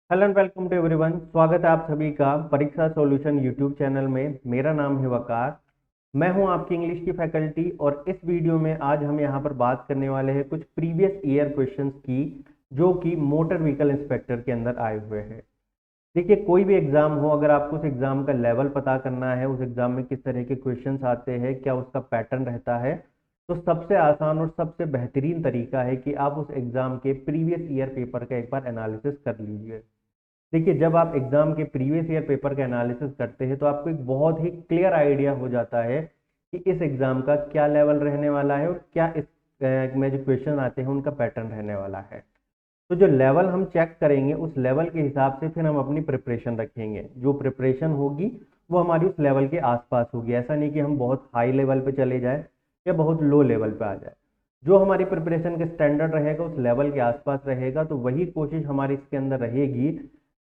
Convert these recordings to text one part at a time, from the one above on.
Hello and welcome to everyone. स्वागत है आप सभी का परीक्षा सॉल्यूशन यूट्यूब चैनल में। मेरा नाम है वकार। मैं हूं आपकी इंग्लिश की फैकल्टी और इस वीडियो में आज हम यहां पर बात करने वाले हैं कुछ प्रीवियस ईयर क्वेश्चंस की जो कि मोटर व्हीकल इंस्पेक्टर के अंदर आए हुए हैं। देखिए, कोई भी एग्जाम हो, अगर आपको उस एग्जाम का लेवल पता करना है, उस एग्जाम में किस तरह के क्वेश्चंस आते हैं, क्या उसका पैटर्न रहता है, तो सबसे आसान और सबसे बेहतरीन तरीका है कि आप उस एग्जाम के प्रीवियस ईयर पेपर का एक बार एनालिसिस कर लीजिए। देखिए, जब आप एग्जाम के प्रीवियस ईयर पेपर का एनालिसिस करते हैं तो आपको एक बहुत ही क्लियर आइडिया हो जाता है कि इस एग्जाम का क्या लेवल रहने वाला है और क्या इस में जो क्वेश्चन आते हैं उनका पैटर्न रहने वाला है। तो जो लेवल हम चेक करेंगे उस लेवल के हिसाब से फिर हम अपनी प्रिपरेशन रखेंगे। जो प्रिपरेशन होगी वो हमारी उस लेवल के आसपास होगी। ऐसा नहीं कि हम बहुत हाई लेवल पे चले जाए या बहुत लो लेवल पे आ जाए। जो हमारी प्रिपरेशन के स्टैंडर्ड रहेगा उस लेवल के आसपास रहेगा, तो वही कोशिश हमारी इसके अंदर रहेगी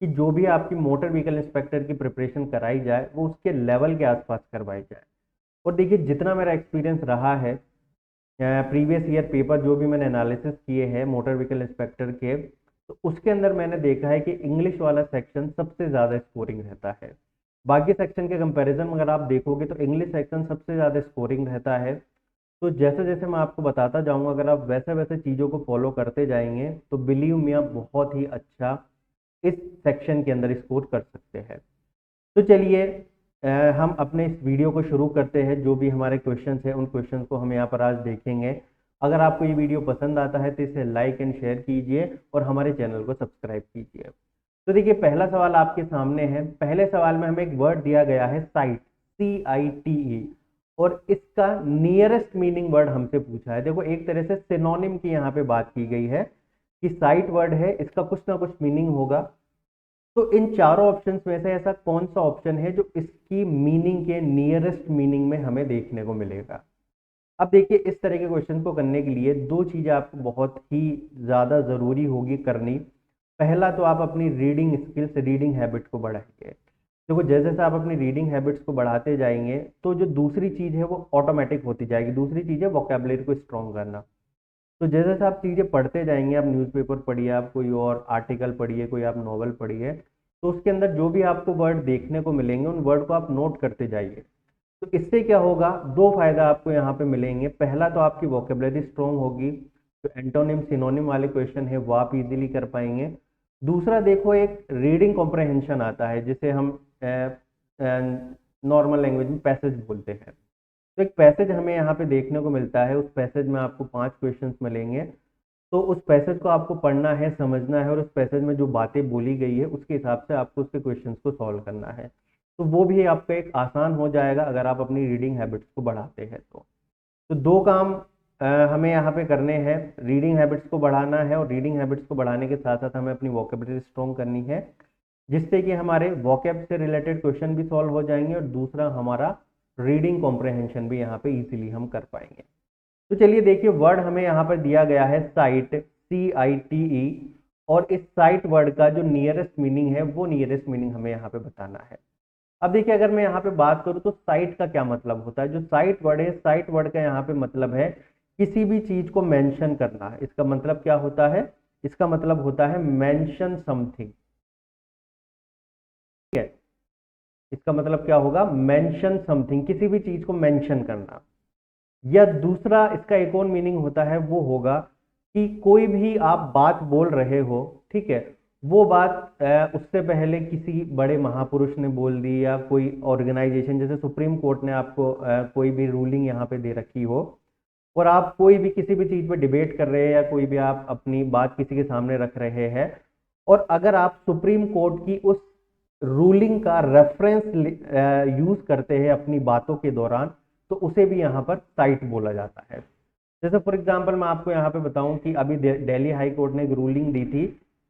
कि जो भी आपकी मोटर व्हीकल इंस्पेक्टर की प्रिपरेशन कराई जाए वो उसके लेवल के आसपास करवाई जाए। और देखिए, जितना मेरा एक्सपीरियंस रहा है प्रीवियस ईयर पेपर जो भी मैंने एनालिसिस किए हैं मोटर व्हीकल इंस्पेक्टर के, तो उसके अंदर मैंने देखा है कि इंग्लिश वाला सेक्शन सबसे ज़्यादा स्कोरिंग रहता है। बाकी सेक्शन के कंपैरिजन में अगर आप देखोगे तो इंग्लिश सेक्शन सबसे ज़्यादा स्कोरिंग रहता है। तो जैसे जैसे मैं आपको बताता जाऊंगा, अगर आप वैसे वैसे चीज़ों को फॉलो करते जाएंगे तो बिलीव मी आप बहुत ही अच्छा इस सेक्शन के अंदर स्कोर कर सकते हैं। तो चलिए हम अपने इस वीडियो को शुरू करते हैं। जो भी हमारे क्वेश्चंस हैं उन क्वेश्चंस को हम यहाँ पर आज देखेंगे। अगर आपको ये वीडियो पसंद आता है तो इसे लाइक एंड शेयर कीजिए और हमारे चैनल को सब्सक्राइब कीजिए। तो देखिए, पहला सवाल आपके सामने है। पहले सवाल में हमें एक वर्ड दिया गया है साइट, CITE, और इसका नियरेस्ट मीनिंग वर्ड हमसे पूछा है। देखो, एक तरह से सिनोनिम की यहाँ पे बात की गई है कि साइट वर्ड है, इसका कुछ ना कुछ मीनिंग होगा। तो इन चारों ऑप्शंस में से ऐसा कौन सा ऑप्शन है जो इसकी मीनिंग के नियरेस्ट मीनिंग में हमें देखने को मिलेगा। अब देखिए, इस तरह के क्वेश्चन को करने के लिए दो चीजें आपको बहुत ही ज्यादा जरूरी होगी करनी। पहला तो आप अपनी रीडिंग स्किल्स, रीडिंग हैबिट को बढ़ाएंगे। देखो, जैसे जैसे आप अपनी रीडिंग हैबिट्स को बढ़ाते जाएंगे तो जो दूसरी चीज है वो ऑटोमेटिक होती जाएगी। दूसरी चीज है वोकेबलरी को स्ट्रॉन्ग करना। तो जैसे जैसे आप चीज़ें पढ़ते जाएंगे, आप न्यूज़पेपर पढ़िए, आप कोई और आर्टिकल पढ़िए, कोई आप नॉवल पढ़िए, तो उसके अंदर जो भी आपको वर्ड देखने को मिलेंगे उन वर्ड को आप नोट करते जाइए। तो इससे क्या होगा, दो फायदा आपको यहाँ पे मिलेंगे। पहला तो आपकी वोकेबलरी स्ट्रॉन्ग होगी, तो एंटोनिम सिनोनिम वाले क्वेश्चन है वो आप इजीली कर पाएंगे। दूसरा, देखो, एक रीडिंग कॉम्प्रहेंशन आता है जिसे हम नॉर्मल लैंग्वेज में पैसेज बोलते हैं। तो एक पैसेज हमें यहाँ पे देखने को मिलता है। उस पैसेज में आपको 5 क्वेश्चंस मिलेंगे। तो उस पैसेज को आपको पढ़ना है, समझना है और उस पैसेज में जो बातें बोली गई है उसके हिसाब से आपको उसके क्वेश्चंस को सॉल्व करना है। तो वो भी आपका एक आसान हो जाएगा अगर आप अपनी रीडिंग हैबिट्स को बढ़ाते हैं तो दो काम हमें यहाँ पे करने हैं। रीडिंग हैबिट्स को बढ़ाना है और रीडिंग हैबिट्स को बढ़ाने के साथ साथ हमें अपनी वोकेबलरी स्ट्रॉन्ग करनी है, जिससे कि हमारे वोकेब से रिलेटेड क्वेश्चन भी सॉल्व हो जाएंगे और दूसरा हमारा रीडिंग कॉम्प्रहेंशन भी यहाँ पे इजीली हम कर पाएंगे। तो चलिए देखिए, वर्ड हमें यहाँ पर दिया गया है साइट, CITE, और इस साइट वर्ड का जो नियरेस्ट मीनिंग है वो नियरेस्ट मीनिंग हमें यहाँ पे बताना है। अब देखिए, अगर मैं यहाँ पे बात करूँ तो साइट का क्या मतलब होता है। जो साइट वर्ड है, साइट वर्ड का यहाँ पे मतलब है किसी भी चीज को मेंशन करना है। इसका मतलब क्या होता है, इसका मतलब होता है मेंशन समथिंग। ठीक है, इसका मतलब क्या होगा, मेंशन समथिंग, किसी भी चीज को मेंशन करना। या दूसरा इसका एक और मीनिंग होता है, वो होगा कि कोई भी आप बात बोल रहे हो, ठीक है, वो बात उससे पहले किसी बड़े महापुरुष ने बोल दी या कोई ऑर्गेनाइजेशन, जैसे सुप्रीम कोर्ट ने आपको कोई भी रूलिंग यहाँ पे दे रखी हो और आप कोई भी किसी भी चीज पे डिबेट कर रहे हैं या कोई भी आप अपनी बात किसी के सामने रख रहे हैं, और अगर आप सुप्रीम कोर्ट की उस रूलिंग का रेफरेंस यूज करते हैं अपनी बातों के दौरान, तो उसे भी यहाँ पर साइट बोला जाता है। जैसे फॉर एग्जांपल मैं आपको यहाँ पे बताऊं कि अभी दिल्ली हाई कोर्ट ने एक रूलिंग दी थी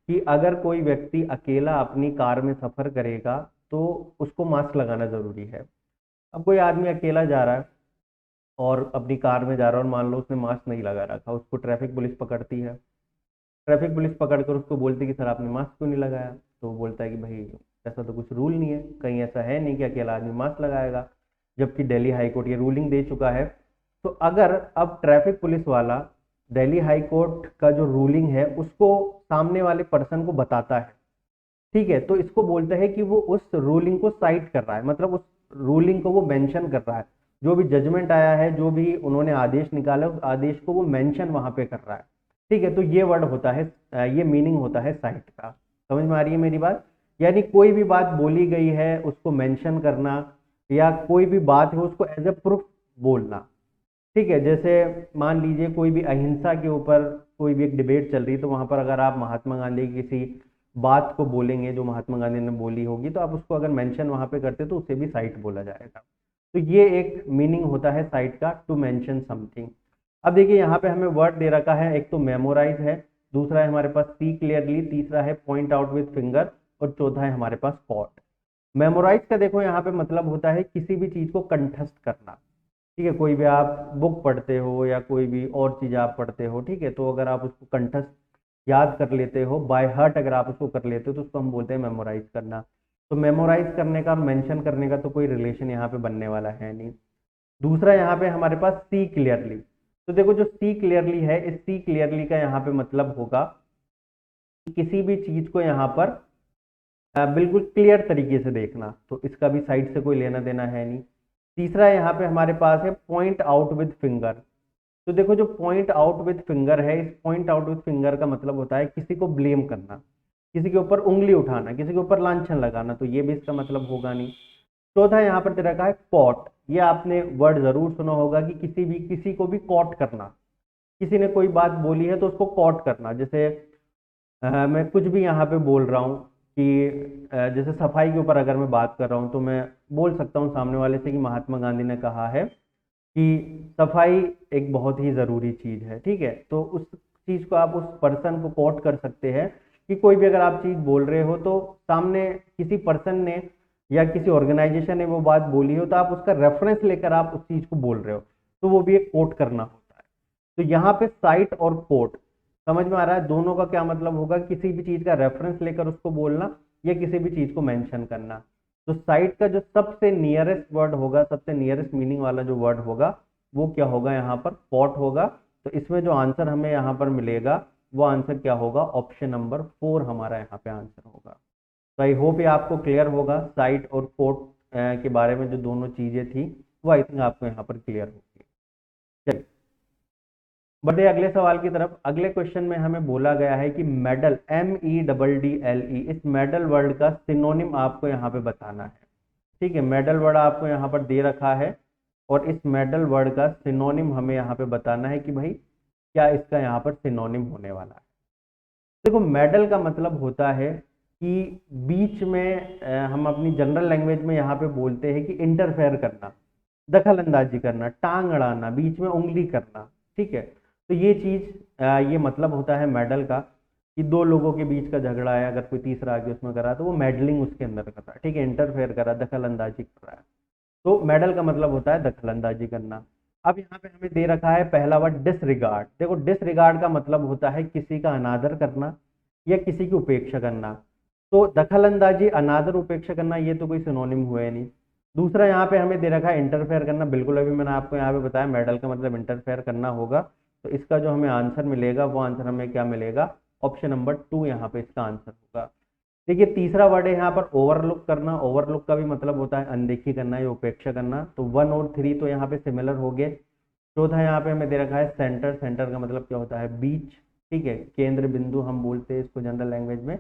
कि अगर कोई व्यक्ति अकेला अपनी कार में सफर करेगा तो उसको मास्क लगाना जरूरी है। अब कोई आदमी अकेला जा रहा है और अपनी कार में जा रहा है और मान लो उसने मास्क नहीं लगा रखा, उसको ट्रैफिक पुलिस पकड़ती है। ट्रैफिक पुलिस पकड़कर उसको बोलती है कि सर आपने मास्क क्यों नहीं लगाया, तो वो बोलता है कि भाई ऐसा तो कुछ रूल नहीं है, कहीं ऐसा है नहीं कि अकेला आदमी मास्क लगाएगा, जबकि दिल्ली हाई कोर्ट ये रूलिंग दे चुका है। तो अगर अब ट्रैफिक पुलिस वाला दिल्ली हाई कोर्ट का जो रूलिंग है उसको सामने वाले पर्सन को बताता है, ठीक है, तो इसको बोलते हैं कि वो उस रूलिंग को साइट कर रहा है, मतलब उस रूलिंग को वो मेंशन कर रहा है, जो भी जजमेंट आया है, जो भी उन्होंने आदेश निकाला उस आदेश को वो मेंशन वहां पे कर रहा है। ठीक है, तो ये वर्ड होता है, ये मीनिंग होता है साइट का। समझ में आ रही है मेरी बात? यानी कोई भी बात बोली गई है उसको मेंशन करना, या कोई भी बात है उसको एज ए प्रूफ बोलना। ठीक है, जैसे मान लीजिए कोई भी अहिंसा के ऊपर कोई भी एक डिबेट चल रही है, तो वहां पर अगर आप महात्मा गांधी की किसी बात को बोलेंगे जो महात्मा गांधी ने बोली होगी, तो आप उसको अगर मेंशन वहां पे करते तो उसे भी साइट बोला जाएगा। तो ये एक मीनिंग होता है साइट का, टू मेंशन समथिंग। अब देखिए यहाँ पे हमें वर्ड दे रखा है, एक तो मेमोराइज है, दूसरा है हमारे पास सी क्लियरली, तीसरा है पॉइंट आउट विथ फिंगर, और चौथा है हमारे पास कॉट। मेमोराइज का देखो यहाँ पे मतलब होता है किसी भी चीज को कंठस्थ करना। ठीक है, कोई भी आप बुक पढ़ते हो या कोई भी और चीज आप पढ़ते हो, ठीक है, तो अगर आप उसको कंठस्थ याद कर लेते हो, बाय हार्ट अगर आप उसको कर लेते हो, तो उसको हम बोलते हैं मेमोराइज करना। तो मेमोराइज करने का और मेंशन करने का तो कोई रिलेशन यहाँ पे बनने वाला है नहीं। दूसरा यहाँ पे हमारे पास सी क्लियरली। तो देखो जो सी क्लियरली है, इस सी क्लियरली का यहाँ पे मतलब होगा कि किसी भी चीज को यहाँ पर बिल्कुल क्लियर तरीके से देखना, तो इसका भी साइड से कोई लेना देना है नहीं। तीसरा यहाँ पे हमारे पास है पॉइंट आउट विद फिंगर। तो देखो जो पॉइंट आउट विद फिंगर है, इस पॉइंट आउट विद फिंगर का मतलब होता है किसी को ब्लेम करना, किसी के ऊपर उंगली उठाना, किसी के ऊपर लांछन लगाना, तो ये भी इसका मतलब होगा नहीं। चौथा यहाँ पर दे रखा है कॉट। ये आपने वर्ड जरूर सुना होगा कि किसी को भी कॉट करना, किसी ने कोई बात बोली है तो उसको कॉट करना। जैसे मैं कुछ भी यहाँ पे बोल रहा हूँ कि जैसे सफाई के ऊपर अगर मैं बात कर रहा हूँ, तो मैं बोल सकता हूँ सामने वाले से कि महात्मा गांधी ने कहा है कि सफाई एक बहुत ही ज़रूरी चीज़ है। ठीक है, तो उस चीज़ को आप उस पर्सन को कोट कर सकते हैं कि कोई भी अगर आप चीज़ बोल रहे हो तो सामने किसी पर्सन ने या किसी ऑर्गेनाइजेशन ने वो बात बोली हो, तो आप उसका रेफरेंस लेकर आप उस चीज़ को बोल रहे हो, तो वो भी एक कोट करना होता है। तो यहाँ पे साइट और कोट समझ में आ रहा है, दोनों का क्या मतलब होगा, किसी भी चीज़ का रेफरेंस लेकर उसको बोलना या किसी भी चीज़ को मेंशन करना। तो साइट का जो सबसे नियरेस्ट वर्ड होगा, सबसे नियरेस्ट मीनिंग वाला जो वर्ड होगा, वो क्या होगा, यहाँ पर पॉट होगा। तो इसमें जो आंसर हमें यहाँ पर मिलेगा वो आंसर क्या होगा, ऑप्शन नंबर 4 हमारा यहाँ पे आंसर होगा। तो आई होप ये आपको क्लियर होगा, साइट और पॉट के बारे में जो दोनों चीजें थी वो आई थिंक आपको यहाँ पर क्लियर होगी। चलिए बढ़े अगले सवाल की तरफ। अगले क्वेश्चन में हमें बोला गया है कि मेडल, MEDDLE, इस मेडल वर्ड का सिनोनिम आपको यहाँ पे बताना है। ठीक है, मेडल वर्ड आपको यहाँ पर दे रखा है और इस मेडल वर्ड का सिनोनिम हमें यहाँ पे बताना है कि भाई क्या इसका यहाँ पर सिनोनिम होने वाला है। देखो मेडल का मतलब होता है कि बीच में हम अपनी जनरल लैंग्वेज में यहाँ पे बोलते हैं कि इंटरफेयर करना, दखल अंदाजी करना, टांग अड़ाना, बीच में उंगली करना। ठीक है, तो ये चीज ये मतलब होता है मेडल का कि दो लोगों के बीच का झगड़ा है, अगर कोई तीसरा आगे उसमें करा तो वो मेडलिंग उसके अंदर कर रहा है। ठीक है, इंटरफेयर करा, दखल अंदाजी कर रहा है, तो मेडल का मतलब होता है दखल अंदाजी करना। अब यहाँ पे हमें दे रखा है पहला वर्ड डिसरिगार्ड। देखो डिसरिगार्ड का मतलब होता है किसी का अनादर करना या किसी की उपेक्षा करना। तो दखल अंदाजी, अनादर, उपेक्षा करना, ये तो कोई सिनोनिम हुए नहीं। दूसरा यहाँ पे हमें दे रखा है इंटरफेयर करना। बिल्कुल अभी मैंने आपको यहाँ पे बताया मेडल का मतलब इंटरफेयर करना होगा। तो इसका जो हमें आंसर मिलेगा वो आंसर हमें क्या मिलेगा, ऑप्शन नंबर 2 यहाँ पे इसका आंसर होगा। देखिए तीसरा वर्ड है यहाँ पर ओवरलुक करना। ओवरलुक का भी मतलब होता है अनदेखी करना या उपेक्षा करना। तो 1 और 3 तो यहाँ पे सिमिलर हो गए। चौथा यहाँ पे हमें दे रखा है सेंटर। सेंटर का मतलब क्या होता है, बीच। ठीक है, केंद्र बिंदु हम बोलते हैं इसको जनरल लैंग्वेज में।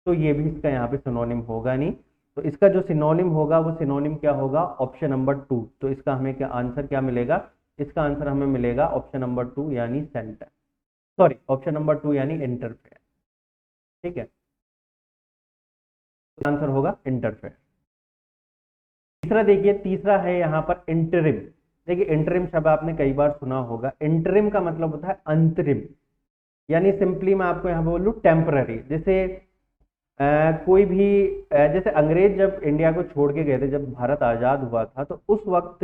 तो ये भी इसका यहाँ पे सिनोनिम होगा नहीं। तो इसका जो सिनोनिम होगा वो सिनोनिम क्या होगा, ऑप्शन नंबर 2। तो इसका हमें क्या आंसर क्या मिलेगा, इसका आंसर हमें मिलेगा ऑप्शन नंबर 2 यानी सेंटर, सॉरी ऑप्शन नंबर 2 यानी इंटरफेयर। ठीक है, तो आंसर होगा इंटरफेयर। तीसरा देखिए, तीसरा है यहाँ पर इंटरिम। देखिए इंटरिम शब्द आपने कई बार सुना होगा। इंटरिम का मतलब होता है अंतरिम, यानी सिंपली मैं आपको यहाँ बोलूँ टेम्पररी। जैसे कोई भी जैसे अंग्रेज जब इंडिया को छोड़ के गए थे, जब भारत आजाद हुआ था, तो उस वक्त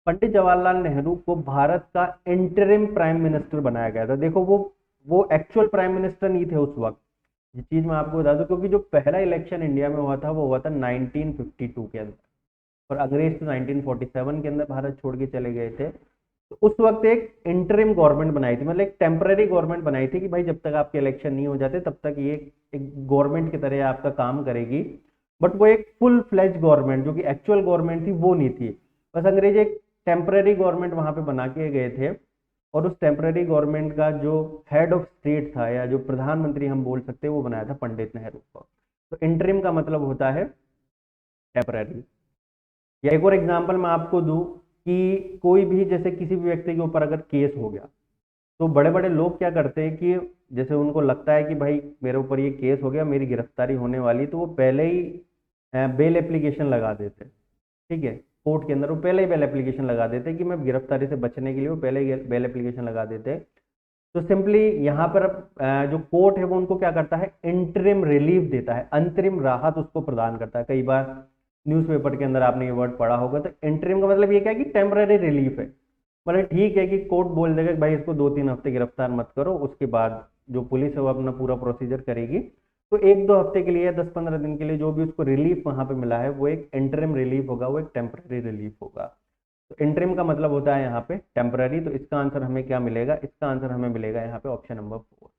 पंडित जवाहरलाल नेहरू को भारत का इंटरिम प्राइम मिनिस्टर बनाया गया था। देखो वो एक्चुअल प्राइम मिनिस्टर नहीं थे उस वक्त। ये चीज मैं आपको बता दूं, क्योंकि जो पहला इलेक्शन इंडिया में हुआ था वो हुआ था 1952 के अंदर, और अंग्रेज तो 1947 के अंदर भारत छोड़ के चले गए थे। तो उस वक्त एक इंटरिम गवर्नमेंट बनाई थी, मतलब एक टेम्पररी गवर्नमेंट बनाई थी कि भाई जब तक आपके इलेक्शन नहीं हो जाते तब तक ये एक गवर्नमेंट की तरह आपका काम करेगी। बट वो एक फुल फ्लेज गवर्नमेंट जो कि एक्चुअल गवर्नमेंट थी वो नहीं थी, बस अंग्रेज एक टेम्पररी गवर्नमेंट वहां पे बना के गए थे। और उस टेम्पररी गवर्नमेंट का जो हेड ऑफ स्टेट था या जो प्रधानमंत्री हम बोल सकते हैं वो बनाया था पंडित नेहरू को। तो इंटरिम का मतलब होता है टेम्पररी। या एक और एग्जांपल मैं आपको दूं कि कोई भी जैसे किसी भी व्यक्ति के ऊपर अगर केस हो गया तो बड़े बड़े लोग क्या करते हैं कि जैसे उनको लगता है कि भाई मेरे ऊपर ये केस हो गया, मेरी गिरफ्तारी होने वाली, तो वो पहले ही बेल एप्लीकेशन लगा देते हैं। ठीक है, कोर्ट के अंदर वो पहले ही बेल एप्लीकेशन लगा देते हैं कि मैं गिरफ्तारी से बचने के लिए वो पहले ही बेल एप्लीकेशन लगा देते हैं। तो सिंपली यहाँ पर जो कोर्ट है वो उनको क्या करता है, इंटरिम रिलीफ देता है, अंतरिम राहत उसको प्रदान करता है। कई बार न्यूज़पेपर के अंदर आपने ये वर्ड पढ़ा होगा। तो इंटरिम का मतलब ये क्या है कि टेम्पररी रिलीफ है। मतलब ठीक है कि कोर्ट बोल देगा कि भाई इसको 2-3 हफ्ते गिरफ्तार मत करो, उसके बाद जो पुलिस है वो अपना पूरा प्रोसीजर करेगी। तो 1-2 हफ्ते के लिए या 10-15 दिन के लिए जो भी उसको रिलीफ वहां पे मिला है वो एक इंटरिम रिलीफ होगा, वो एक टेम्पररी रिलीफ होगा। तो इंटरिम का मतलब होता है यहाँ पे टेम्पररी। तो इसका आंसर हमें क्या मिलेगा, इसका आंसर हमें मिलेगा यहाँ पे ऑप्शन नंबर 4।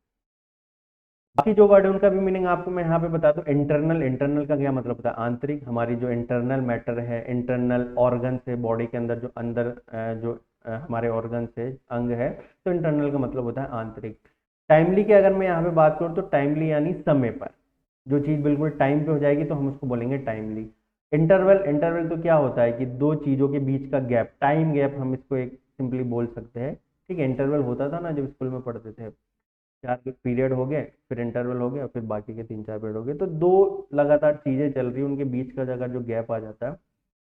बाकी जो वर्ड है उनका भी मीनिंग आपको मैं यहाँ पे बता दूं। इंटरनल, इंटरनल का क्या मतलब होता है, आंतरिक। हमारी जो इंटरनल मैटर है, इंटरनल ऑर्गन्स है बॉडी के अंदर, जो अंदर जो हमारे ऑर्गन्स है, अंग है, तो इंटरनल का मतलब होता है आंतरिक। टाइमली की अगर मैं यहाँ पे बात करूँ तो टाइमली यानी समय पर, जो चीज़ बिल्कुल टाइम पे हो जाएगी तो हम उसको बोलेंगे टाइमली। इंटरवल, इंटरवल तो क्या होता है कि दो चीज़ों के बीच का गैप, टाइम गैप हम इसको एक सिंपली बोल सकते हैं। ठीक है, इंटरवल होता था ना जब स्कूल में पढ़ते थे, 4 पीरियड हो गए, फिर इंटरवल हो गया, फिर बाकी के 3-4 पीरियड हो गए, तो दो लगातार चीजें चल रही उनके बीच का अगर जो गैप आ जाता है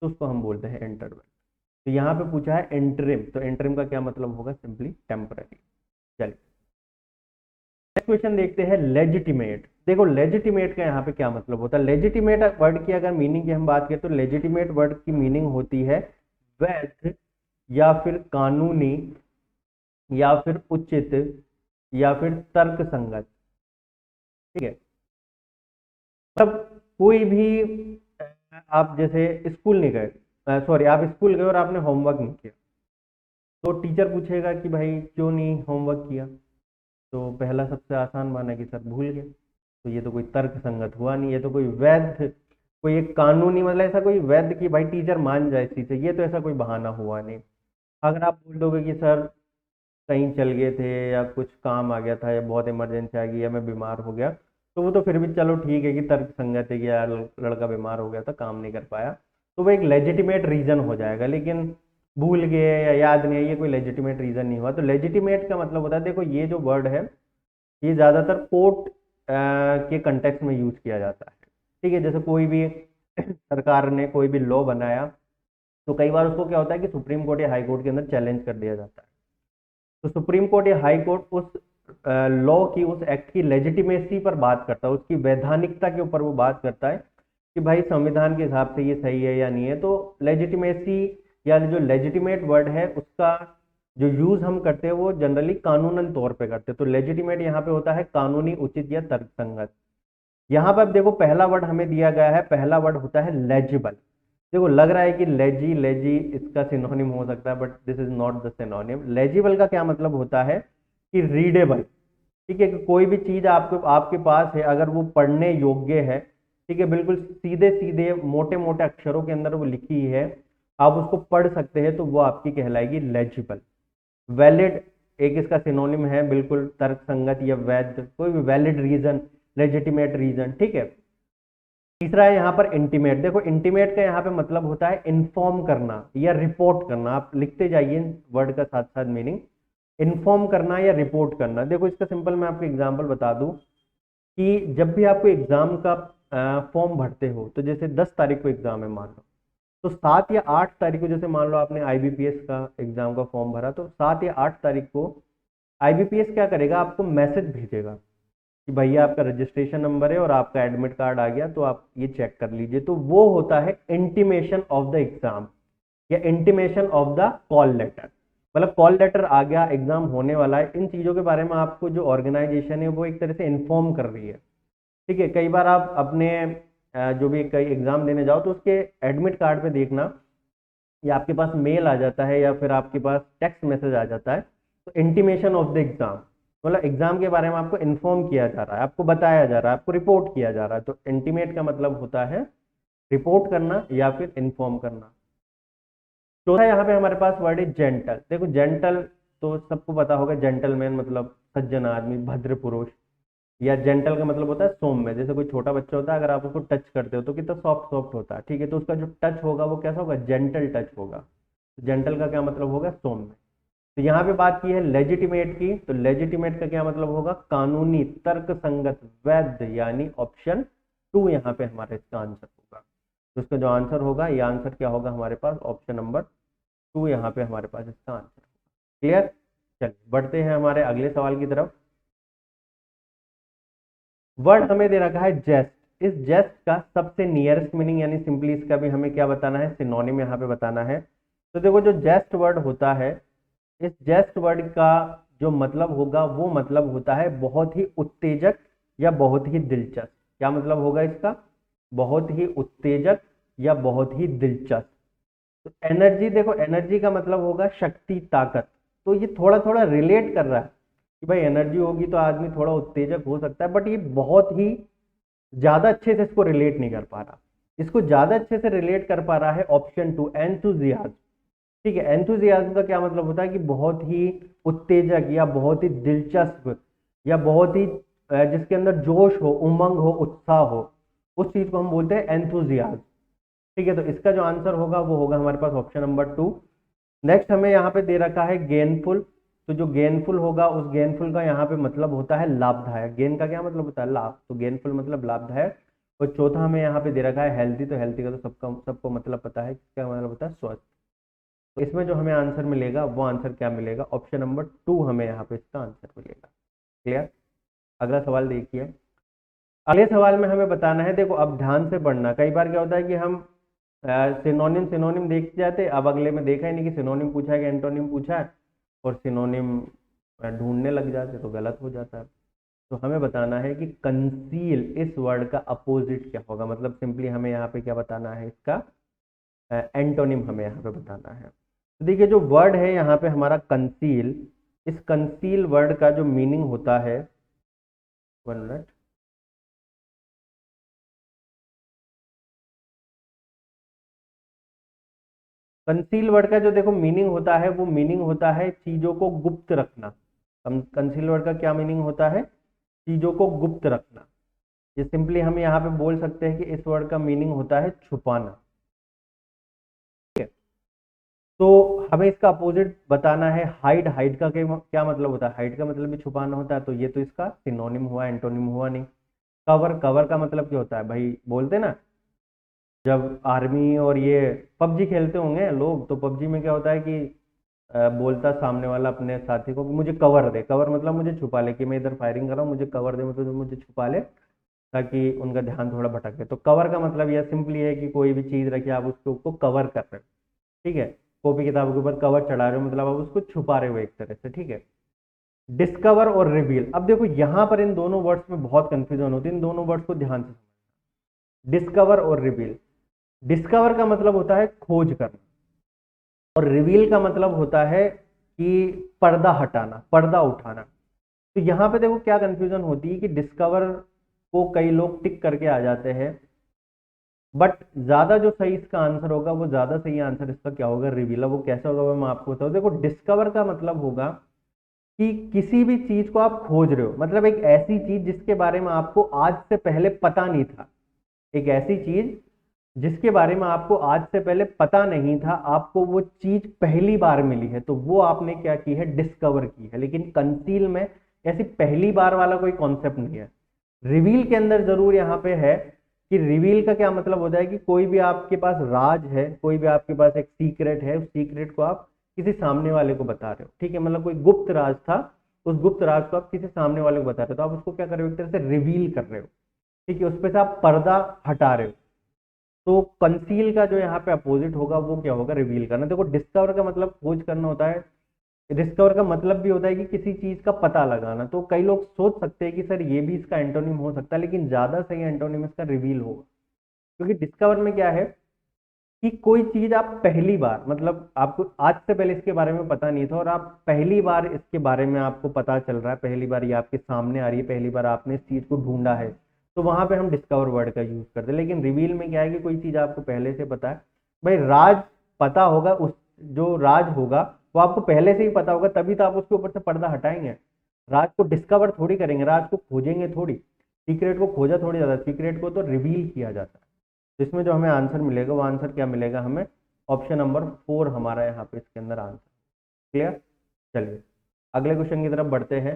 तो उसको हम बोलते हैं इंटरवल। तो यहाँ पे पूछा है इंटरिम, तो इंटरिम का क्या मतलब होगा, सिंपली टेम्पररी। चलिए नेक्स्ट क्वेश्चन देखते हैं, लेजिटिमेट। देखो लेजिटिमेट का यहाँ पे क्या मतलब होता है। लेजिटिमेट वर्ड की अगर मीनिंग की हम बात करें तो लेजिटिमेट वर्ड की मीनिंग होती है वैध या फिर कानूनी या फिर उचित या फिर तर्क संगत। ठीक है, मतलब कोई भी आप जैसे स्कूल नहीं गए, सॉरी आप स्कूल गए और आपने होमवर्क नहीं किया, तो टीचर पूछेगा कि भाई क्यों नहीं होमवर्क किया। तो पहला सबसे आसान माना कि सर भूल गए। तो ये तो कोई तर्क संगत हुआ नहीं, ये तो कोई वैध, कोई एक कानूनी, मतलब ऐसा कोई वैध कि भाई टीचर मान जाए इस चीज से, ये तो ऐसा कोई बहाना हुआ नहीं। अगर आप बोल दोगे कि सर कहीं चल गए थे या कुछ काम आ गया था या बहुत इमरजेंसी आ गई या मैं बीमार हो गया, तो वो तो फिर भी चलो ठीक है कि तर्क संगत है कि यार लड़का बीमार हो गया था, काम नहीं कर पाया, तो वो एक लेजिटिमेट रीजन हो जाएगा। लेकिन भूल गए या याद नहीं है, ये कोई लेजिटिमेट रीजन नहीं हुआ। तो लेजिटिमेट का मतलब होता है, देखो ये जो वर्ड है ये ज्यादातर कोर्ट के कंटेक्स्ट में यूज किया जाता है। ठीक है, जैसे कोई भी सरकार ने कोई भी लॉ बनाया तो कई बार उसको क्या होता है कि सुप्रीम कोर्ट या हाई कोर्ट के अंदर चैलेंज कर दिया जाता है। तो सुप्रीम कोर्ट या हाई कोर्ट उस लॉ की, उस एक्ट की लेजिटिमेसी पर बात करता है, उसकी वैधानिकता के ऊपर वो बात करता है कि भाई संविधान के हिसाब से ये सही है या नहीं है। तो लेजिटिमेसी या जो लेजिटिमेट वर्ड है उसका जो यूज हम करते हैं वो जनरली कानूनन तौर पे करते हैं। तो लेजिटिमेट यहाँ पे होता है कानूनी, उचित या तर्कसंगत। यहाँ पर देखो पहला वर्ड हमें दिया गया है, पहला वर्ड होता है लेजिबल। देखो लग रहा है कि लेजी, लेजी इसका सिनोनिम हो सकता है, but this is not the synonym. Legible का क्या मतलब होता है कि रीडेबल। ठीक है, कि कोई भी चीज आपके आपके पास है, अगर वो पढ़ने योग्य है, ठीक है, बिल्कुल सीधे सीधे मोटे मोटे अक्षरों के अंदर वो लिखी है, आप उसको पढ़ सकते हैं, तो वो आपकी कहलाएगी लेजिबल। वैलिड एक इसका सिनोनिम है, बिल्कुल तर्क संगत या वैध, कोई भी वैलिड रीजन, लेजिटिमेट रीजन। ठीक है, तीसरा है यहाँ पर इंटीमेट। देखो इंटीमेट का यहाँ पे मतलब होता है इन्फॉर्म करना या रिपोर्ट करना। आप लिखते जाइए वर्ड का साथ साथ मीनिंग, इन्फॉर्म करना या रिपोर्ट करना। देखो इसका सिंपल मैं आपको एग्जांपल बता दूं कि जब भी आपको एग्जाम का फॉर्म भरते हो, तो जैसे 10 तारीख को एग्जाम है मान लो, तो 7 या 8 तारीख को, जैसे मान लो आपने आईबीपीएस का एग्जाम का फॉर्म भरा, तो 7 या 8 तारीख को आईबीपीएस क्या करेगा, आपको मैसेज भेजेगा कि भैया आपका रजिस्ट्रेशन नंबर है और आपका एडमिट कार्ड आ गया, तो आप ये चेक कर लीजिए। तो वो होता है इंटीमेशन ऑफ द एग्जाम या intimation of the call letter. मतलब कॉल लेटर आ गया, एग्जाम होने वाला है, इन चीजों के बारे में आपको जो ऑर्गेनाइजेशन है वो एक तरह से इन्फॉर्म कर रही है। ठीक है, कई बार आप अपने जो भी कई एग्जाम देने जाओ तो उसके एडमिट कार्ड पे देखना या आपके पास मेल आ जाता है या फिर आपके पास टेक्स्ट मैसेज आ जाता है, तो इंटीमेशन ऑफ द एग्जाम, मतलब एग्जाम के बारे में आपको इन्फॉर्म किया जा रहा है, आपको बताया जा रहा है, आपको रिपोर्ट किया जा रहा है। तो इंटीमेट का मतलब होता है रिपोर्ट करना या फिर इन्फॉर्म करना। चौथा यहाँ पे हमारे पास वर्ड है जेंटल। देखो जेंटल तो सबको पता होगा, जेंटलमैन मतलब सज्जन आदमी, भद्र पुरुष। या जेंटल का मतलब होता है सौम्य। जैसे कोई छोटा बच्चा होता है, अगर आप उसको टच करते हो तो कितना सॉफ्ट सॉफ्ट होता है, ठीक है, तो उसका जो टच होगा वो कैसा होगा, जेंटल टच होगा। जेंटल का क्या मतलब होगा, सौम्य। तो यहाँ पे बात की है लेजिटिमेट की, तो लेजिटिमेट का क्या मतलब होगा, कानूनी, तर्क संगत, वैध, यानी ऑप्शन 2 यहाँ पे हमारा इसका आंसर होगा। तो इसका जो आंसर होगा, ये आंसर क्या होगा हमारे पास, ऑप्शन नंबर 2 यहाँ पे हमारे पास इसका आंसर होगा। क्लियर। चलिए बढ़ते हैं हमारे अगले सवाल की तरफ। वर्ड हमें दे रखा है जेस्ट। इस जेस्ट का सबसे नियरेस्ट मीनिंग यानी सिंपली इसका भी हमें क्या बताना है, सिनोनिम यहाँ पे बताना है। तो देखो जो जेस्ट वर्ड होता है, इस जेस्ट वर्ड का जो मतलब होगा वो मतलब होता है बहुत ही उत्तेजक या बहुत ही दिलचस्प। क्या मतलब होगा इसका, बहुत ही उत्तेजक या बहुत ही दिलचस्प। तो एनर्जी, देखो एनर्जी का मतलब होगा शक्ति, ताकत। तो ये थोड़ा थोड़ा रिलेट कर रहा है कि भाई एनर्जी होगी तो आदमी थोड़ा उत्तेजक हो सकता है, बट ये बहुत ही ज्यादा अच्छे से इसको रिलेट नहीं कर पा रहा। इसको ज्यादा अच्छे से रिलेट कर पा रहा है ऑप्शन 2, एंथुजियाज्म। ठीक है, एंथुजियाज्म का क्या मतलब होता है कि बहुत ही उत्तेजक या बहुत ही दिलचस्प या बहुत ही जिसके अंदर जोश हो, उमंग हो, उत्साह हो, उस चीज को हम बोलते हैं एंथुजियाज्म। ठीक है, तो इसका जो आंसर होगा वो होगा हमारे पास ऑप्शन नंबर 2। नेक्स्ट हमें यहाँ पे दे रखा है गेनफुल। तो जो गेनफुल होगा, उस गेनफुल का यहाँ पे मतलब होता है लाभदायक। गेन का क्या मतलब होता है, लाभ, तो गेनफुल मतलब लाभदायक। और चौथा हमें यहाँ पे दे रखा है हेल्थी। तो हेल्थी का तो सबका सबको मतलब पता है, क्या मतलब होता है, स्वस्थ। तो इसमें जो हमें आंसर मिलेगा वो आंसर क्या मिलेगा, ऑप्शन नंबर 2 हमें यहाँ पे इसका आंसर मिलेगा। क्लियर। अगला सवाल देखिए। अगले सवाल में हमें बताना है, देखो अब ध्यान से पढ़ना। कई बार क्या होता है कि हम सिनोनिम सिनोनिम देख जाते, अब अगले में देखा ही नहीं कि सिनोनिम पूछा है कि एंटोनिम पूछा है, और सिनोनिम ढूंढने लग जाते तो गलत हो जाता है। तो हमें बताना है कि कंसील इस वर्ड का अपोजिट क्या होगा, मतलब सिंपली हमें यहाँ पे क्या बताना है, इसका एंटोनिम हमें यहाँ पे बताना है। तो देखिए जो वर्ड है यहाँ पे हमारा कंसील, इस कंसील वर्ड का जो मीनिंग होता है, 1 मिनट, कंसील वर्ड का जो देखो मीनिंग होता है, वो मीनिंग होता है चीजों को गुप्त रखना। कंसील वर्ड का क्या मीनिंग होता है, चीजों को गुप्त रखना। ये सिंपली हम यहाँ पे बोल सकते हैं कि इस वर्ड का मीनिंग होता है छुपाना। ठीक है, तो हमें इसका अपोजिट बताना है हाइड। हाइड का क्या मतलब होता है, हाइड का मतलब भी छुपाना होता है, तो ये तो इसका सिनोनिम हुआ, एंटोनिम हुआ नहीं। कवर, कवर का मतलब क्या होता है भाई, बोलते ना जब आर्मी और ये पबजी खेलते होंगे लोग, तो पबजी में क्या होता है कि बोलता सामने वाला अपने साथी को कि मुझे कवर दे। कवर मतलब मुझे छुपा ले, कि मैं इधर फायरिंग कर रहा हूँ, मुझे कवर दे, मतलब मुझे छुपा ले ताकि उनका ध्यान थोड़ा भटके। तो कवर का मतलब यह सिंपली है कि कोई भी चीज रखी, आप उसको कवर कर रहे हो। ठीक है, कॉपी किताब के ऊपर कवर चढ़ा रहे हो, मतलब आप उसको छुपा रहे हो एक तरह से। ठीक है, डिस्कवर और रिवील। अब देखो यहाँ पर इन दोनों वर्ड्स में बहुत कंफ्यूजन होती है, इन दोनों वर्ड्स को ध्यान से। डिस्कवर और रिवील, डिस्कवर का मतलब होता है खोज करना, और रिवील का मतलब होता है कि पर्दा हटाना, पर्दा उठाना। तो यहाँ पे देखो क्या कंफ्यूजन होती है कि डिस्कवर को कई लोग टिक करके आ जाते हैं, बट ज्यादा जो सही इसका आंसर होगा, वो ज्यादा सही आंसर इसका क्या होगा, रिवील। वो कैसा होगा वो मैं आपको बताऊँ। देखो डिस्कवर का मतलब होगा कि किसी भी चीज को आप खोज रहे हो, मतलब एक ऐसी चीज जिसके बारे में आपको आज से पहले पता नहीं था। एक ऐसी चीज जिसके बारे में आपको आज से पहले पता नहीं था, आपको वो चीज पहली बार मिली है, तो वो आपने क्या की है, डिस्कवर की है। लेकिन कंसील में ऐसी पहली बार वाला कोई कॉन्सेप्ट नहीं है। रिवील के अंदर जरूर यहाँ पे है कि रिवील का क्या मतलब होता है कि कोई भी आपके पास राज है, कोई भी आपके पास एक सीक्रेट है, उस सीक्रेट को आप किसी सामने वाले को बता रहे हो। ठीक है, मतलब कोई गुप्त राज था, उस गुप्त राज को आप किसी सामने वाले को बता रहे हो, तो आप उसको क्या कर रहे हो, एक तरह से रिवील कर रहे हो। ठीक है, उस पर से आप पर्दा हटा रहे हो। तो कंसील का जो यहाँ पे अपोजिट होगा वो क्या होगा, रिवील करना। देखो डिस्कवर का मतलब खोज करना होता है, डिस्कवर का मतलब भी होता है कि किसी चीज का पता लगाना। तो कई लोग सोच सकते हैं कि सर ये भी इसका एंटोनिम हो सकता है, लेकिन ज्यादा सही एंटोनिम इसका रिवील होगा। क्योंकि डिस्कवर में क्या है कि कोई चीज आप पहली बार, मतलब आपको आज से पहले इसके बारे में पता नहीं था और आप पहली बार इसके बारे में आपको पता चल रहा है, पहली बार ये आपके सामने आ रही है, पहली बार आपने इस चीज को ढूंढा है, तो वहां पे हम डिस्कवर वर्ड का यूज करते हैं। लेकिन रिवील में क्या है कि कोई चीज आपको पहले से पता है। भाई राज पता होगा, उस जो राज होगा वो आपको पहले से ही पता होगा, तभी तो आप उसके ऊपर से पर्दा हटाएंगे। राज को डिस्कवर थोड़ी करेंगे, राज को खोजेंगे थोड़ी, सीक्रेट को खोजा थोड़ी जाता है, सीक्रेट को तो रिवील किया जाता है। तो इसमें जो हमें आंसर मिलेगा वो आंसर क्या मिलेगा हमें, ऑप्शन नंबर 4 हमारा यहाँ पे इसके अंदर आंसर। क्लियर। चलिए अगले क्वेश्चन की तरफ बढ़ते हैं।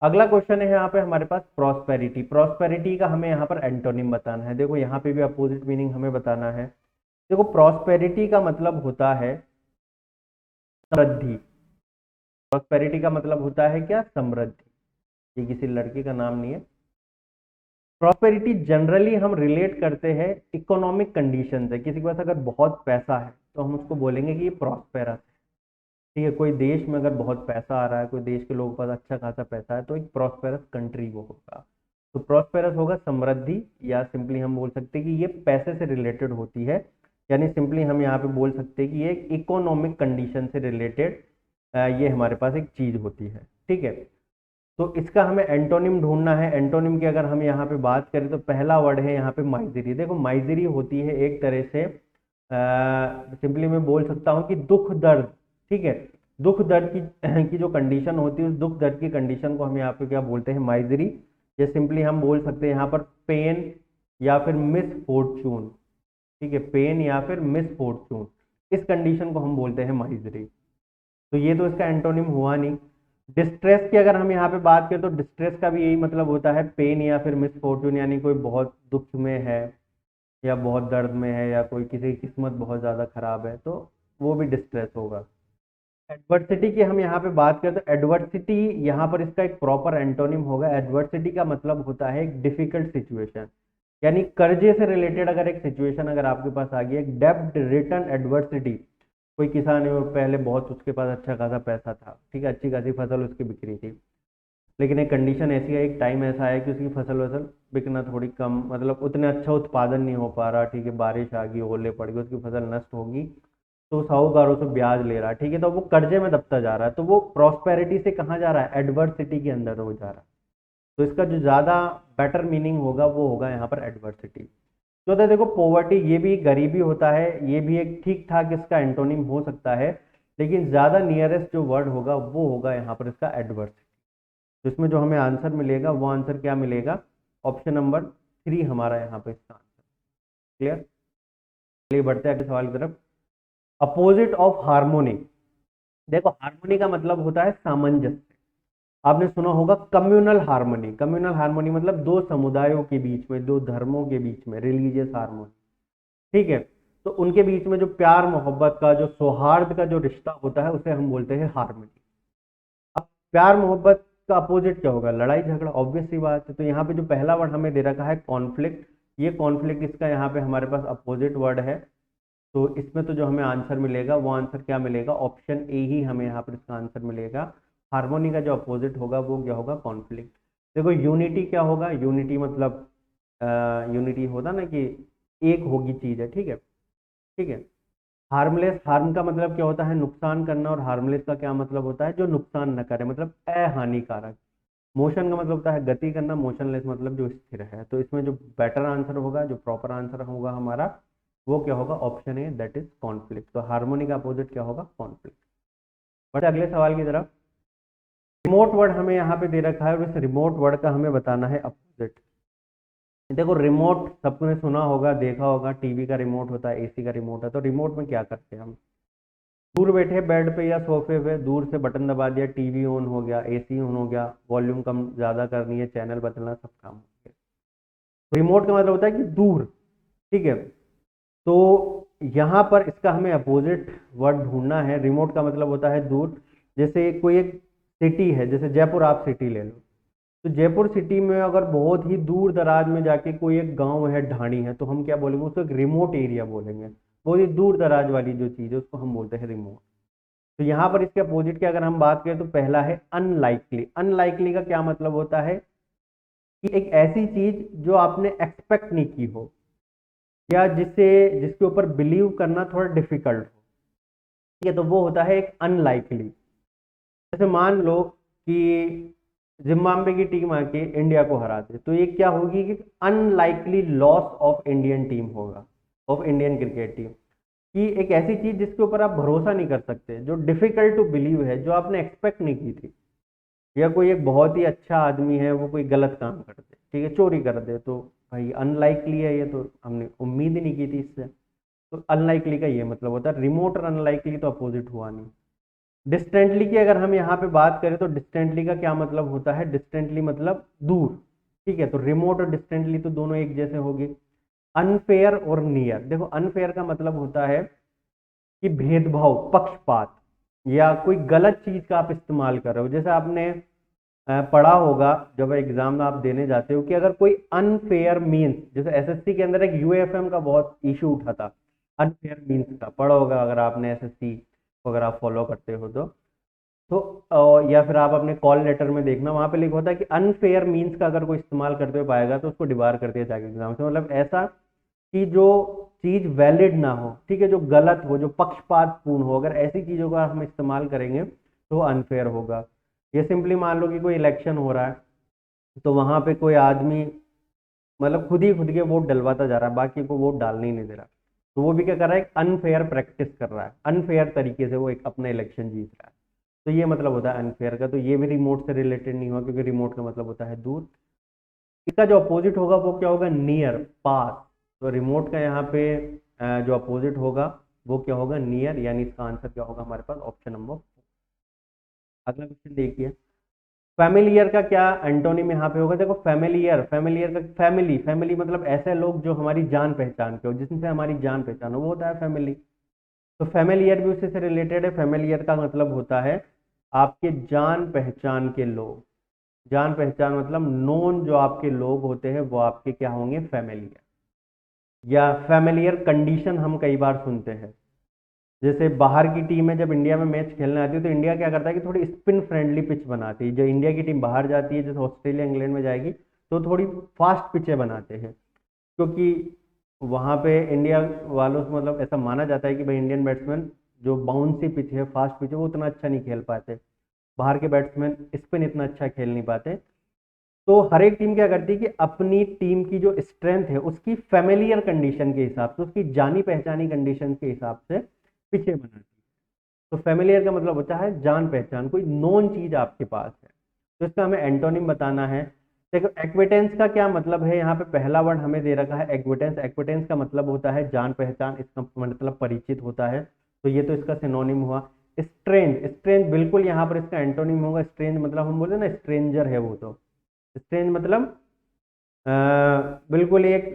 अगला क्वेश्चन है यहाँ पे हमारे पास प्रॉस्पेरिटी। प्रॉस्पेरिटी का हमें यहाँ पर एंटोनिम बताना है। देखो यहाँ पे भी अपोजिट मीनिंग हमें बताना है। देखो प्रॉस्पेरिटी का मतलब होता है समृद्धि। प्रॉस्पेरिटी का मतलब होता है क्या, समृद्धि। ये किसी लड़की का नाम नहीं है। प्रॉस्पेरिटी जनरली हम रिलेट करते हैं इकोनॉमिक कंडीशन से। किसी के पास अगर बहुत पैसा है तो हम उसको बोलेंगे कि ये प्रॉस्पेरस है। ठीक है, कोई देश में अगर बहुत पैसा आ रहा है, कोई देश के लोगों के पास अच्छा खासा पैसा है, तो एक प्रॉस्पेरस कंट्री वो होगा। तो प्रॉस्पेरस होगा समृद्धि, या सिंपली हम बोल सकते हैं कि ये पैसे से रिलेटेड होती है। यानी सिंपली हम यहाँ पे बोल सकते हैं कि ये इकोनॉमिक कंडीशन से रिलेटेड ये हमारे पास एक चीज होती है। ठीक है, तो इसका हमें एंटोनिम ढूंढना है। एंटोनिम की अगर हम यहाँ पे बात करें तो पहला वर्ड है यहाँ पे माइजरी। देखो माइजरी होती है एक तरह से, सिंपली मैं बोल सकता हूँ कि दुख दर्द। ठीक है, दुख दर्द की जो कंडीशन होती है, उस दुख दर्द की कंडीशन को हम यहाँ पे क्या बोलते हैं, माइजरी। या सिंपली हम बोल सकते हैं यहाँ पर पेन या फिर मिस फॉर्चून। ठीक है, पेन या फिर मिस फॉर्चून, इस कंडीशन को हम बोलते हैं माइजरी। तो ये तो इसका एंटोनिम हुआ नहीं। डिस्ट्रेस की अगर हम यहाँ पे बात करें तो डिस्ट्रेस का भी यही मतलब होता है, पेन या फिर मिसफॉर्चून, यानी कोई बहुत दुख में है या बहुत दर्द में है या कोई किसी की किस्मत बहुत ज़्यादा खराब है, तो वो भी डिस्ट्रेस होगा। एडवर्सिटी की हम यहाँ पे बात करें तो एडवर्सिटी यहाँ पर इसका एक प्रॉपर एंटोनिम होगा। एडवर्सिटी का मतलब होता है एक डिफिकल्ट सिचुएशन, यानी कर्जे से रिलेटेड अगर एक सिचुएशन अगर आपके पास आ गई, एक डेब्ट रिटर्न एडवर्सिटी। कोई किसान है, वो पहले बहुत उसके पास अच्छा खासा पैसा था, ठीक है, अच्छी खासी फसल उसकी बिक्री थी, लेकिन एक कंडीशन ऐसी है, एक टाइम ऐसा है कि उसकी फसल वसल बिकना थोड़ी कम, मतलब उतने अच्छा उत्पादन नहीं हो पा रहा। ठीक है, बारिश आ गई, ओले पड़ गए, उसकी फसल नष्ट होगी, तो साहूकारों से ब्याज ले रहा है। ठीक है, तो वो कर्जे में दबता जा रहा है, तो वो प्रॉस्पेरिटी से कहाँ जा रहा है, एडवर्सिटी के अंदर हो जा रहा है। तो इसका जो ज़्यादा बेटर मीनिंग होगा वो होगा यहाँ पर एडवर्सिटी। तो देखो पोवर्टी, ये भी गरीबी होता है, ये भी एक ठीक ठाक इसका एंटोनिम हो सकता है, लेकिन ज़्यादा नियरेस्ट जो वर्ड होगा वो होगा यहाँ पर इसका एडवर्सिटी। तो इसमें जो हमें आंसर मिलेगा वो आंसर क्या मिलेगा, ऑप्शन नंबर 3 हमारा यहाँ पे इसका आंसर। क्लियर। चलिए बढ़ते हैं अगले सवाल की तरफ। Opposite of harmony. देखो हार्मोनी का मतलब होता है सामंजस्य। आपने सुना होगा कम्युनल हार्मनी। कम्युनल हार्मनी मतलब दो समुदायों के बीच में, दो धर्मों के बीच में रिलीजियस हार्मोनी। ठीक है, तो उनके बीच में जो प्यार मोहब्बत का, जो सौहार्द का जो रिश्ता होता है, उसे हम बोलते हैं हार्मनी। अब प्यार मोहब्बत का अपोजिट क्या होगा, लड़ाई झगड़ा, ऑब्वियस सी बात है। तो यहाँ पे जो पहला वर्ड हमें दे रखा है कॉन्फ्लिक्ट, ये कॉन्फ्लिक्ट इसका यहाँ पे हमारे पास अपोजिट वर्ड है। तो इसमें तो जो हमें आंसर मिलेगा वो आंसर क्या मिलेगा, ऑप्शन ए ही हमें यहाँ पर इसका आंसर मिलेगा। हार्मोनी का जो अपोजिट होगा वो क्या होगा, कॉन्फ्लिक्ट। देखो यूनिटी क्या होगा, यूनिटी मतलब यूनिटी होता ना कि एक होगी चीज है। ठीक है, ठीक है। हार्मलेस, हार्म का मतलब क्या होता है, नुकसान करना, और हार्मलेस का क्या मतलब होता है, जो नुकसान न करे, मतलब अहानिकारक। मोशन का मतलब होता है गति करना, मोशनलेस मतलब जो स्थिर है। तो इसमें जो बेटर आंसर होगा, जो प्रॉपर आंसर होगा हमारा, वो क्या होगा, option A, that is conflict. तो हार्मोनी का अपोजिट क्या होगा, कॉन्फ्लिक्ट। बट अगले सवाल की तरफ। रिमोट वर्ड हमें यहाँ पे दे रखा है और इस रिमोट वर्ड का हमें बताना है अपोजिट। देखो रिमोट सबने सुना होगा, देखा होगा, टीवी का रिमोट होता है, एसी का रिमोट है। तो रिमोट में क्या करते हैं हम, दूर बैठे बेड पे या सोफे पे दूर से बटन दबा दिया, टीवी ऑन हो गया, एसी ऑन हो गया, वॉल्यूम कम ज्यादा करनी है, चैनल बदलना, सब काम हो गया। रिमोट का मतलब होता है कि दूर। ठीक है, तो यहाँ पर इसका हमें अपोजिट वर्ड ढूंढना है। रिमोट का मतलब होता है दूर। जैसे कोई एक सिटी है, जैसे जयपुर आप सिटी ले लो, तो जयपुर सिटी में अगर बहुत ही दूर दराज में जाके कोई एक गांव है, ढाणी है, तो हम क्या बोलेंगे, उसको एक रिमोट एरिया बोलेंगे। बहुत ही दूर दराज वाली जो चीज़ है उसको हम बोलते हैं रिमोट। तो यहाँ पर इसके अपोजिट की अगर हम बात करें तो पहला है अनलाइकली। अनलाइकली का क्या मतलब होता है कि एक ऐसी चीज जो आपने एक्सपेक्ट नहीं की हो, या जिसके ऊपर बिलीव करना थोड़ा डिफिकल्ट हो, ठीक है, तो वो होता है एक अनलाइकली। जैसे मान लो कि जिम्बाब्वे की टीम आके इंडिया को हरा दे, तो ये क्या होगी कि unlikely loss of Indian team होगा, ऑफ इंडियन क्रिकेट टीम, कि एक ऐसी चीज जिसके ऊपर आप भरोसा नहीं कर सकते, जो डिफिकल्ट टू बिलीव है, जो आपने एक्सपेक्ट नहीं की थी, या कोई एक बहुत ही अच्छा आदमी है वो कोई गलत काम कर दे, ठीक है, चोरी कर दे, तो भाई अनलाइकली है, ये तो हमने उम्मीद ही नहीं की थी इससे। तो अनलाइकली का ये मतलब होता है, रिमोट और अनलाइकली तो अपोजिट हुआ नहीं। डिस्टेंटली की अगर हम यहाँ पे बात करें तो डिस्टेंटली का क्या मतलब होता है, डिस्टेंटली मतलब दूर, ठीक है, तो रिमोट और डिस्टेंटली तो दोनों एक जैसे हो गए। अनफेयर और नियर, देखो अनफेयर का मतलब होता है कि भेदभाव, पक्षपात, या कोई गलत चीज का आप इस्तेमाल कर रहे हो। जैसे आपने पढ़ा होगा जब एग्जाम आप देने जाते हो कि अगर कोई अनफेयर मीन्स, जैसे एसएससी के अंदर एक यूएफएम का बहुत इशू उठा था, अनफेयर मीन्स का पढ़ा होगा अगर आपने एसएससी को अगर आप फॉलो करते हो तो या फिर आप अपने कॉल लेटर में देखना, वहां पे लिखा होता है कि अनफेयर मीन्स का अगर कोई इस्तेमाल करते हुए पाएगा तो उसको डिबार कर दिया जाएगा एग्जाम से। मतलब ऐसा कि जो चीज वैलिड ना हो, ठीक है, जो गलत हो, जो पक्षपातपूर्ण हो, अगर ऐसी चीजों का हम इस्तेमाल करेंगे तो अनफेयर होगा। ये सिंपली मान लो कि कोई इलेक्शन हो रहा है, तो वहां पे कोई आदमी मतलब खुद के वोट डलवाता जा रहा है, बाकी को वोट डालने ही नहीं दे रहा, तो वो भी क्या कर रहा है, एक अनफेयर प्रैक्टिस कर रहा है, अनफेयर तरीके से वो एक अपना इलेक्शन जीत रहा है। तो ये मतलब होता है अनफेयर का। तो ये भी रिमोट से रिलेटेड नहीं हुआ, क्योंकि रिमोट का मतलब होता है दूर। इसका जो अपोजिट होगा वो क्या होगा, नियर, पास। तो रिमोट का यहाँ पे जो अपोजिट होगा वो क्या होगा, नियर, यानी इसका आंसर क्या होगा हमारे पास, ऑप्शन नंबर। अगला क्वेश्चन देखिए, फैमिलियर का क्या एंटोनिम यहाँ पे होगा। देखो फैमिलियर, फैमिलियर का फैमिली, फैमिली मतलब ऐसे लोग जो हमारी जान पहचान के हो, जिनसे हमारी जान पहचान हो, वो होता है फैमिली। तो फैमिलियर भी उसी से रिलेटेड है। फैमिलियर का मतलब होता है आपके जान पहचान के लोग। जान पहचान मतलब नोन जो आपके लोग होते हैं वो आपके क्या होंगे, फैमिलियर। या फैमिलियर कंडीशन हम कई बार सुनते हैं, जैसे बाहर की टीमें जब इंडिया में मैच खेलने आती है तो इंडिया क्या करता है कि थोड़ी स्पिन फ्रेंडली पिच बनाती है। जो इंडिया की टीम बाहर जाती है, जैसे ऑस्ट्रेलिया इंग्लैंड में जाएगी, तो थोड़ी फास्ट पिचें बनाते हैं, क्योंकि वहां पे इंडिया वालों से मतलब ऐसा माना जाता है कि भाई इंडियन बैट्समैन जो बाउंसी पिच है, फास्ट पिच है, वो उतना अच्छा नहीं खेल पाते, बाहर के बैट्समैन स्पिन इतना अच्छा खेल नहीं पाते। तो हर एक टीम क्या करती है कि अपनी टीम की जो स्ट्रेंथ है उसकी फेमिलियर कंडीशन के हिसाब से, उसकी जानी पहचानी कंडीशन के हिसाब से पिचें बनाती है। तो फेमिलियर का मतलब होता है जान पहचान, कोई नोन चीज आपके पास है। तो इसका हमें एंटोनिम बताना है। देखो एक्विटेंस का क्या मतलब है, यहाँ पे पहला वर्ड हमें दे रखा है एक्विटेंस। एक्विटेंस का मतलब होता है जान पहचान, इसका मतलब परिचित होता है, तो ये तो इसका सिनोनिम हुआ। स्ट्रेंज, स्ट्रेंज बिल्कुल यहाँ पर इसका एंटोनिम होगा। स्ट्रेंज मतलब हम बोले ना स्ट्रेंजर है वो, तो स्ट्रेंज मतलब अ, बिल्कुल एक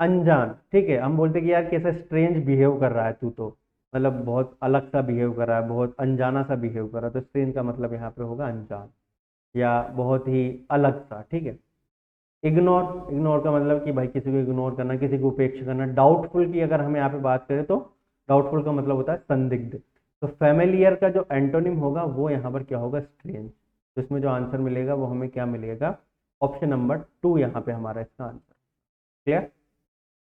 अनजान, ठीक है, हम बोलते कि यार कैसा स्ट्रेंज बिहेव कर रहा है तू, तो मतलब बहुत अलग सा बिहेव कर रहा है, बहुत अनजाना सा बिहेव कर रहा है, तो स्ट्रेंज का मतलब यहाँ पे होगा अनजान या बहुत ही अलग सा, ठीक है। इग्नोर, इग्नोर का मतलब कि भाई किसी को इग्नोर करना, किसी को उपेक्षा करना। डाउटफुल की अगर हम यहाँ पे बात करें तो डाउटफुल का मतलब होता है संदिग्ध। तो फेमिलियर का जो एंटोनिम होगा वो यहाँ पर क्या होगा, स्ट्रेंज। तो इसमें जो आंसर मिलेगा वो हमें क्या मिलेगा, ऑप्शन नंबर 2 यहाँ पे हमारा इसका आंसर। क्लियर।